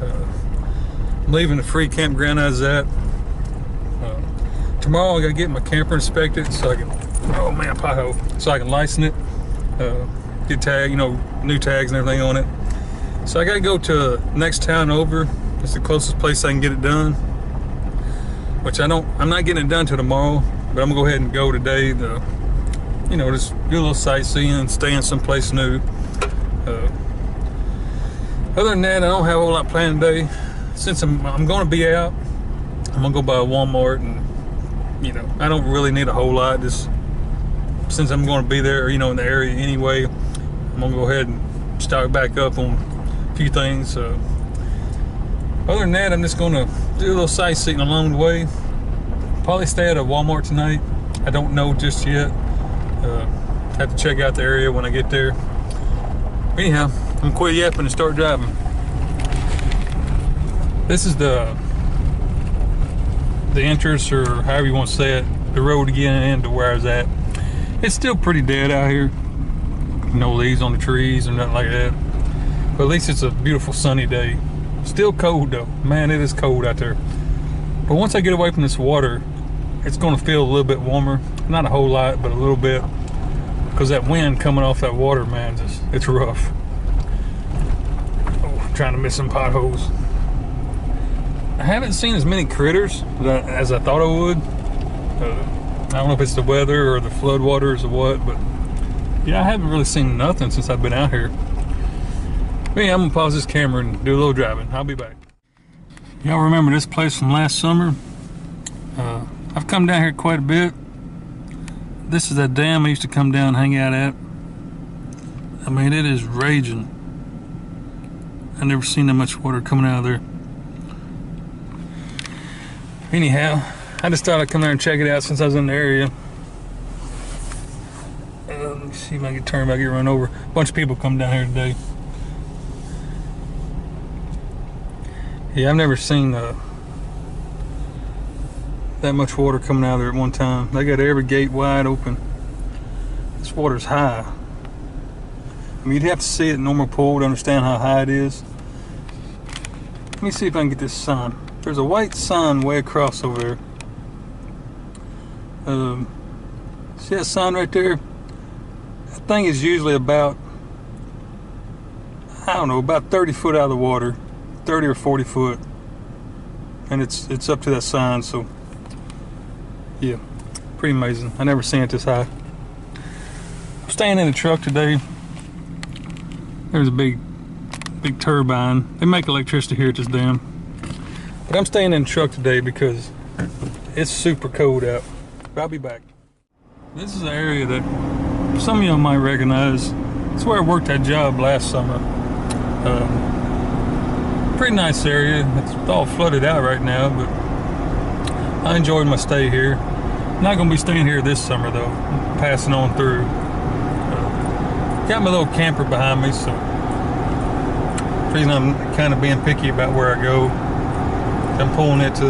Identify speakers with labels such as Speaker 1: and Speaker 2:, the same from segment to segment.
Speaker 1: I'm leaving the free campground I was at. Tomorrow I gotta get my camper inspected so I can, oh man, pothole, so I can license it, get tag, new tags and everything on it. So I gotta go to the next town over. It's the closest place I can get it done. Which I'm not getting it done till tomorrow, but I'm gonna go ahead and go today to, just do a little sightseeing, stay in someplace new. Other than that, I don't have a whole lot planned today. Since I'm gonna be out, I'm gonna go by Walmart, and I don't really need a whole lot. Just since I'm gonna be there, in the area anyway, I'm gonna go ahead and stock back up on a few things. Other than that, I'm just gonna do a little sightseeing along the way. Probably stay at a Walmart tonight. I don't know just yet. Have to check out the area when I get there. Anyhow, I'm gonna quit yapping and start driving. This is the entrance, or however you want to say it, the road to get into where I was at. It's still pretty dead out here. No leaves on the trees or nothing like that. But at least it's a beautiful sunny day. Still cold though. Man, it is cold out there. But once I get away from this water, it's going to feel a little bit warmer. Not a whole lot, but a little bit. Because that wind coming off that water, man, it's rough. Oh, I'm trying to miss some potholes. I haven't seen as many critters as I thought I would. I don't know if it's the weather or the flood waters or what, but yeah, I haven't really seen nothing since I've been out here. But yeah, I'm gonna pause this camera and do a little driving. I'll be back. Y'all remember this place from last summer? I've come down here quite a bit. This is that dam I used to come down and hang out at. I mean, it is raging. I've never seen that much water coming out of there. Anyhow, I just thought I'd come there and check it out since I was in the area. Let me see if I can turn back and get run over. A bunch of people come down here today. Yeah, I've never seen that much water coming out of there at one time. They got every gate wide open. This water's high. I mean, you'd have to see it in normal pool to understand how high it is. Let me see if I can get this sign. There's a white sign way across over there. See that sign right there? That thing is usually about, I don't know, about 30 foot out of the water. 30 or 40 foot. And it's up to that sign, so yeah, pretty amazing. I never seen it this high. I'm staying in the truck today. There's a big turbine. They make electricity here at this dam. But I'm staying in the truck today because it's super cold out. But I'll be back. This is an area that some of y'all might recognize. It's where I worked that job last summer. Pretty nice area. It's all flooded out right now, but I enjoyed my stay here. Not gonna be staying here this summer though. I'm passing on through. Got my little camper behind me, so the reason I'm kind of being picky about where I go. I'm pulling it to,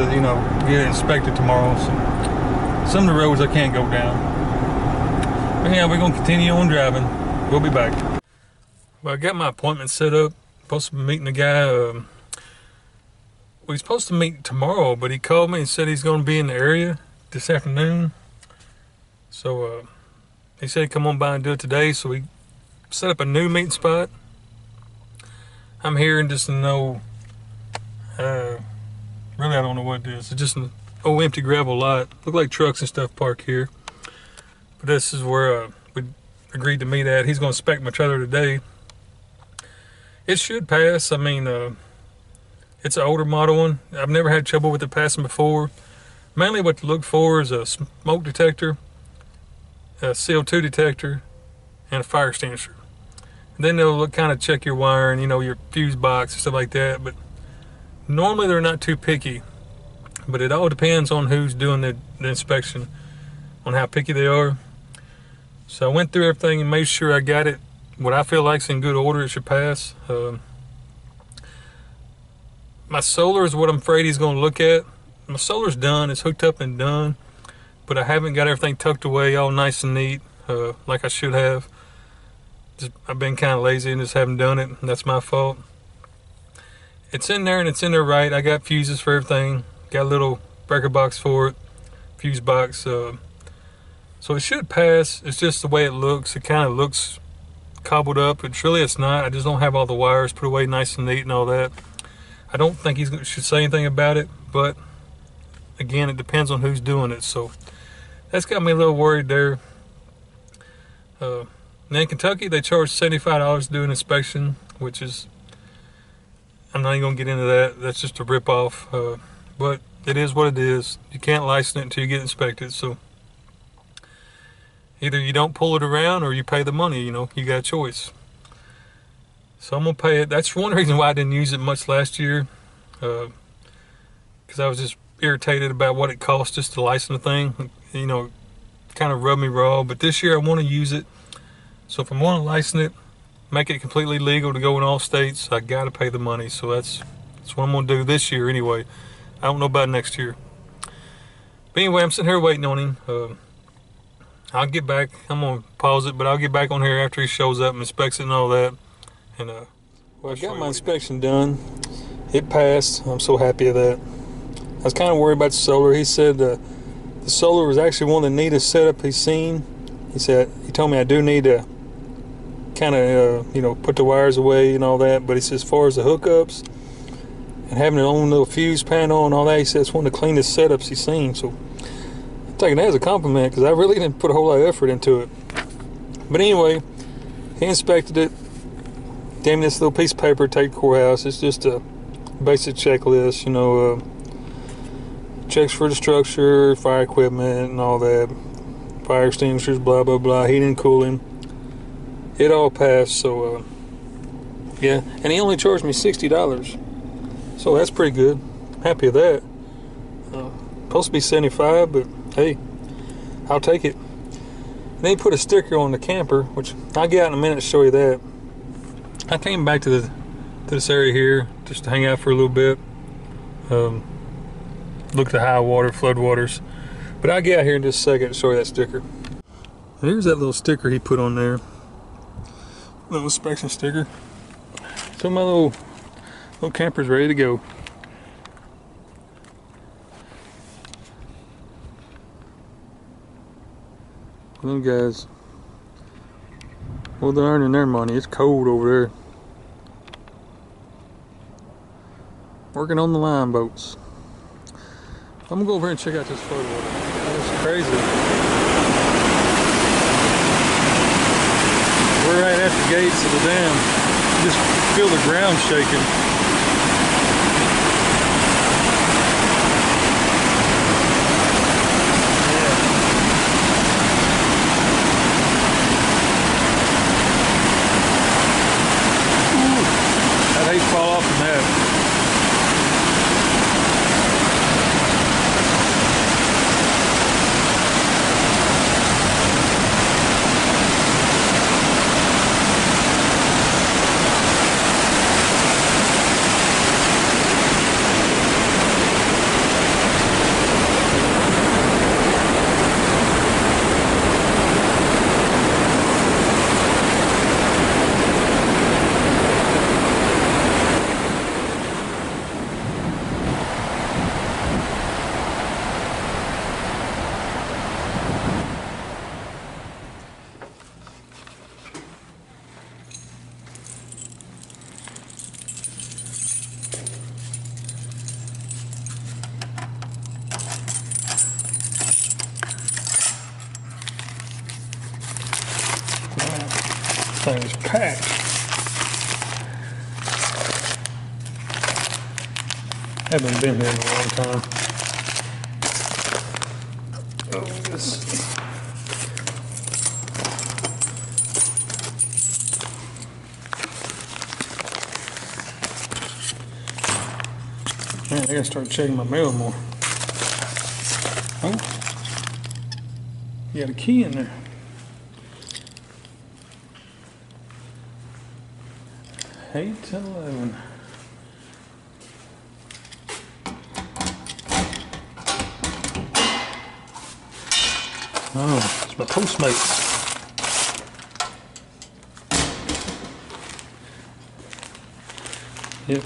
Speaker 1: get it inspected tomorrow. So some of the roads I can't go down. But yeah, we're gonna continue on driving. We'll be back. Well, I got my appointment set up. Supposed to be meeting the guy. We're supposed to meet tomorrow, but he called me and said he's going to be in the area this afternoon. So he said he'd come on by and do it today. So we set up a new meeting spot. I'm hearing just really, I don't know what it is. It's just an old empty gravel lot. Look like trucks and stuff parked here. But this is where we agreed to meet at. He's going to inspect my trailer today. It should pass. I mean, it's an older model one. I've never had trouble with it passing before. Mainly what to look for is a smoke detector, a CO2 detector, and a fire extinguisher. And then they'll kind of check your wiring, your fuse box and stuff like that. But normally they're not too picky. But it all depends on who's doing the inspection, on how picky they are. So I went through everything and made sure I got it. What I feel like's in good order, it should pass. My solar is what I'm afraid he's going to look at. My solar's done, it's hooked up and done, but I haven't got everything tucked away all nice and neat like I should have. I've been kind of lazy and just haven't done it, and that's my fault. it's in there and it's in there right. I got fuses for everything. Got a little breaker box for it, fuse box. So it should pass. It's just the way it looks. It kind of looks cobbled up. It's not. I just don't have all the wires put away nice and neat and all that. I don't think he should say anything about it, but again, it depends on who's doing it. So that's got me a little worried there. Now in Kentucky, they charge $75 to do an inspection, which is, I'm not even gonna get into that. That's just a ripoff. But it is what it is. You can't license it until you get inspected. So either you don't pull it around or you pay the money. You got a choice. So I'm gonna pay it. That's one reason why I didn't use it much last year, because I was just irritated about what it cost just to license the thing. Kind of rubbed me raw. But this year I want to use it. So if I want to license it, make it completely legal to go in all states, I gotta pay the money. So that's what I'm gonna do this year anyway. I don't know about next year. But anyway, I'm sitting here waiting on him. I'll get back. I'm gonna pause it, but I'll get back on here after he shows up and inspects it and all that. And well, I got my inspection done. It passed. I'm so happy of that. I was kind of worried about the solar. He said the solar was actually one of the neatest setup he's seen. He told me I do need to kind of put the wires away and all that. But he says as far as the hookups and having their own little fuse panel and all that, he said it's one of the cleanest setups he's seen. So I'm taking that as a compliment because I really didn't put a whole lot of effort into it. But anyway, he inspected it. Gave me this little piece of paper to take to the courthouse. It's just a basic checklist, checks for the structure, fire equipment and all that, fire extinguishers, blah blah blah, heating and cooling. It all passed. So yeah, and he only charged me $60, so that's pretty good. Happy with that. Supposed to be $75, but hey, I'll take it. And then he put a sticker on the camper, which I'll get out in a minute to show you that. I came back to this area here just to hang out for a little bit, look at the high water, flood waters. But I'll get out here in just a second to show you that sticker. Here's that little sticker he put on there, little inspection sticker. So my little camper's ready to go. Them guys, well, they're earning their money. It's cold over there. Working on the line boats. I'm gonna go over here and check out this flood water. That's crazy. We're right at the gates of the dam. You just feel the ground shaking. I'd hate to fall off from that. Thing's packed. Haven't been here in a long time. Oh, this. Man, I gotta start checking my mail more. Oh, you got a key in there. 8 to 11. Oh, it's my Postmates. Yep.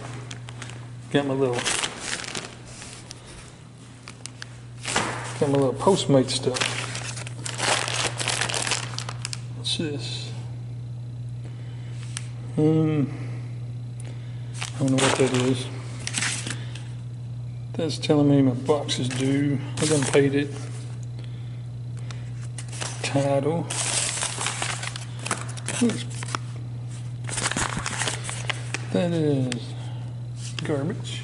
Speaker 1: got my little Postmate stuff. What's this? I don't know what that is. That's telling me my box is due. I done paid it. Title. That is garbage.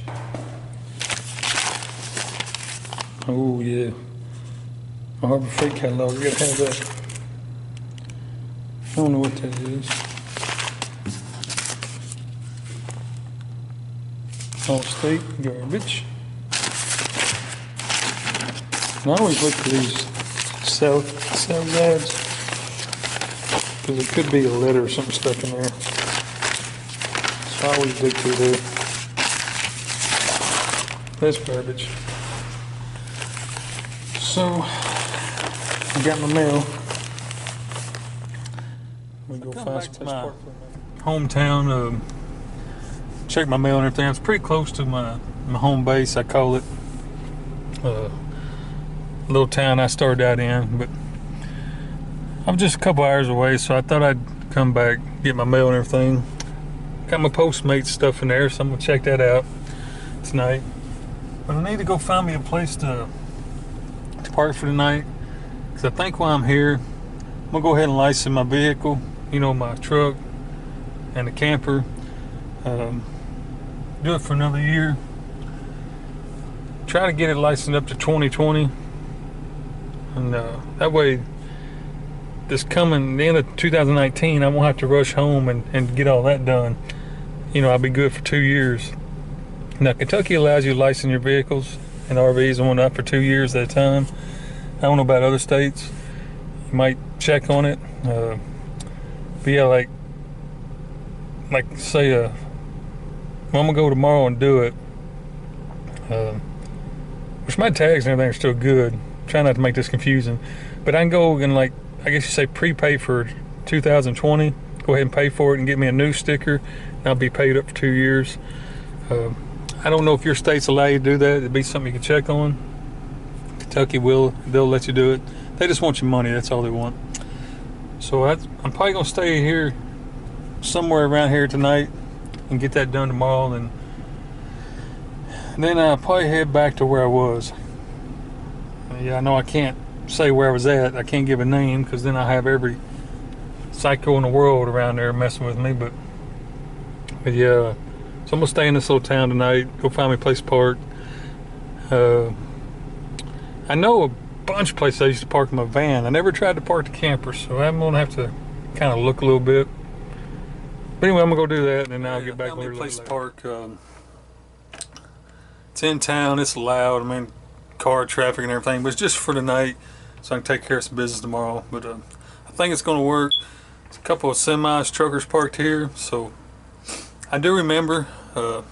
Speaker 1: Oh yeah. My Harbor Freight catalog, I gotta have that. I don't know what that is. All-state garbage. And I always look for these sales ads because it could be a letter or something stuck in there. So I always dig through there. That's garbage. So I got my mail. We go find some my hometown. Check my mail and everything. It's pretty close to my home base. I call it. Little town I started out in, but I'm just a couple hours away, so I thought I'd come back, get my mail and everything. Got my Postmates stuff in there, so I'm gonna check that out tonight. But I need to go find me a place to park for the night, because I think while I'm here, I'm gonna go ahead and license my vehicle, you know, my truck and the camper. Do it for another year. Try to get it licensed up to 2020. And that way, the end of 2019, I won't have to rush home and get all that done. You know, I'll be good for 2 years. Now, Kentucky allows you to license your vehicles and RVs and whatnot for 2 years at a time. I don't know about other states. You might check on it. But yeah, like say, well, I'm gonna go tomorrow and do it. Which my tags and everything are still good. Try not to make this confusing, but I can go and, like, I guess you say prepay for 2020. Go ahead and pay for it and get me a new sticker, and I'll be paid up for 2 years. I don't know if your states allow you to do that. It'd be something you can check on. Kentucky they'll let you do it. They just want your money. That's all they want. So I'm probably gonna stay here somewhere around here tonight and get that done tomorrow, and then I'll probably head back to where I was. Yeah, I know I can't say where I was at. I can't give a name because then I have every psycho in the world around there messing with me. But yeah, so I'm gonna stay in this little town tonight. Go find me a place to park. I know a bunch of places I used to park my van. I never tried to park the camper, so I'm gonna have to kind of look a little bit. But anyway, I'm gonna go do that, and then I'll get back later. Place to park. It's in town. It's loud. I mean, car traffic and everything, but it's just for the night, so I can take care of some business tomorrow. But I think it's gonna work. There's a couple of semis, truckers parked here, so I do remember. I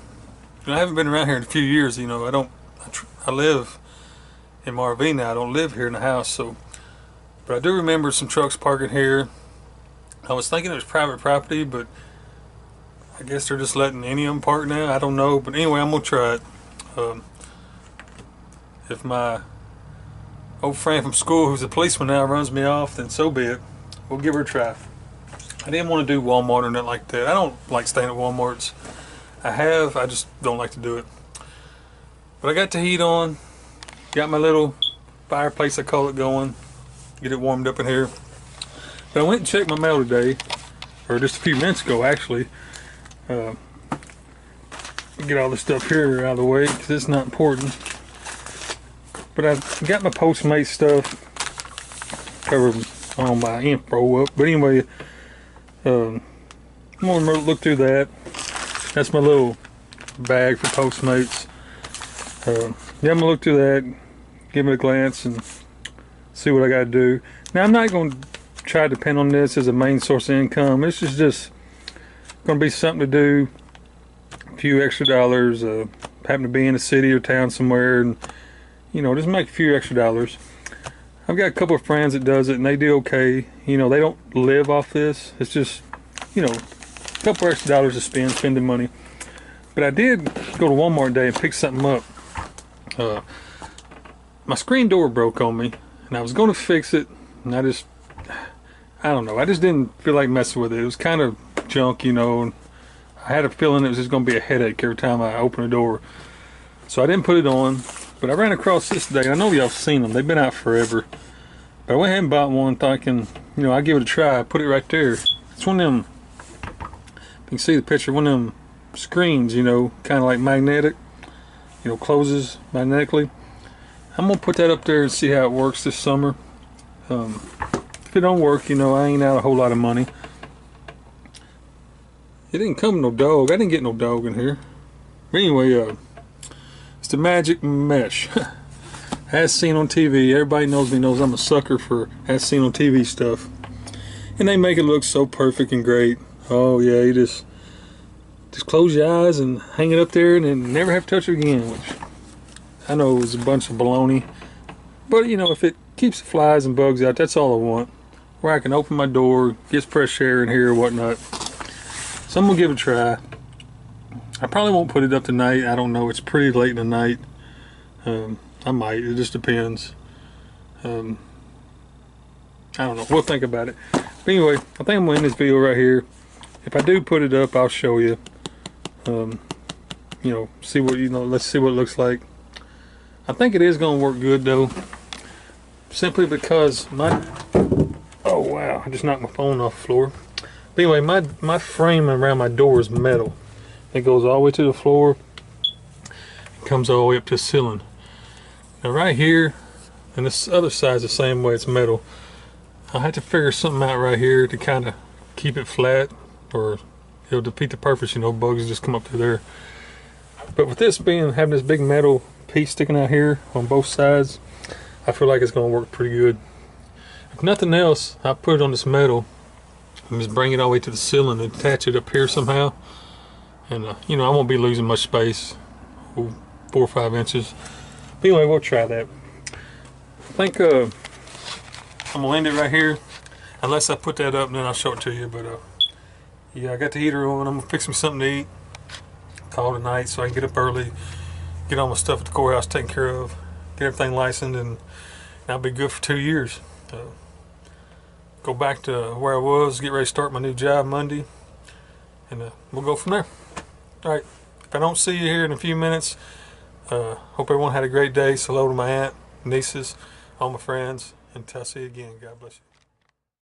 Speaker 1: haven't been around here in a few years. You know, I live in my RV now. I don't live here in the house, so. But I do remember some trucks parking here. I was thinking it was private property, but I guess they're just letting any of them park now. I don't know, but anyway, I'm gonna try it. If my old friend from school, who's a policeman now, runs me off, then so be it. We'll give her a try. I didn't want to do Walmart or nothing like that. I don't like staying at Walmarts. I just don't like to do it. But I got the heat on. Got my little fireplace, I call it, going. Get it warmed up in here. But I went and checked my mail today, or just a few minutes ago actually. Get all this stuff here out of the way because it's not important. But I've got my Postmates stuff covered on my info up. But anyway, I'm gonna look through that. That's my little bag for Postmates. Yeah, I'm gonna look through that, give it a glance, and see what I gotta do. Now, I'm not gonna try to depend on this as a main source of income. This is just gonna be something to do. A few extra dollars. Happen to be in a city or town somewhere, and you know, just make a few extra dollars. I've got a couple of friends that does it, and they do okay. You know, they don't live off this. It's just, you know, a couple extra dollars to spending money. But I did go to Walmart today and pick something up. My screen door broke on me, and I was going to fix it, and I don't know, I just didn't feel like messing with it. It was kind of junk, you know, and I had a feeling it was just going to be a headache every time I opened the door. So I didn't put it on, but I ran across this today. I know y'all have seen them. They've been out forever. But I went ahead and bought one thinking, you know, I'd give it a try. I put it right there. It's one of them, you can see the picture, one of them screens, you know, kind of like magnetic, you know, closes magnetically. I'm going to put that up there and see how it works this summer. If it don't work, you know, I ain't out a whole lot of money. It didn't come with no dog. I didn't get no dog in here. But anyway, it's the Magic Mesh. As seen on TV. Everybody knows me, knows I'm a sucker for as seen on TV stuff. And they make it look so perfect and great. Oh yeah, you just close your eyes and hang it up there and then never have to touch it again, which I know it was a bunch of baloney. But you know, if it keeps the flies and bugs out, that's all I want. Where I can open my door, get fresh air in here or whatnot. So I'm gonna give it a try. I probably won't put it up tonight. I don't know. It's pretty late in the night. I might. It just depends. I don't know. We'll think about it. But anyway, I think I'm gonna end this video right here. If I do put it up, I'll show you. You know, see what let's see what it looks like. I think it is gonna work good though. Simply because oh wow, I just knocked my phone off the floor. But anyway, my frame around my door is metal. It goes all the way to the floor. It comes all the way up to the ceiling. Now right here, and this other side's the same way, it's metal. I had to figure something out right here to kind of keep it flat, or it'll defeat the purpose, you know, bugs just come up through there. But with this having this big metal piece sticking out here on both sides, I feel like it's going to work pretty good. If nothing else, I'll put it on this metal and just bring it all the way to the ceiling and attach it up here somehow. And you know, I won't be losing much space, 4 or 5 inches. But anyway, we'll try that. I think I'm gonna end it right here, unless I put that up and then I'll show it to you. But yeah, I got the heater on. I'm gonna fix me something to eat, call it a night so I can get up early, get all my stuff at the courthouse taken care of, get everything licensed, and I'll be good for 2 years. Go back to where I was, get ready to start my new job Monday, and we'll go from there. All right, if I don't see you here in a few minutes, hope everyone had a great day. So hello to my aunt, nieces, all my friends, and until I see you again, God bless you.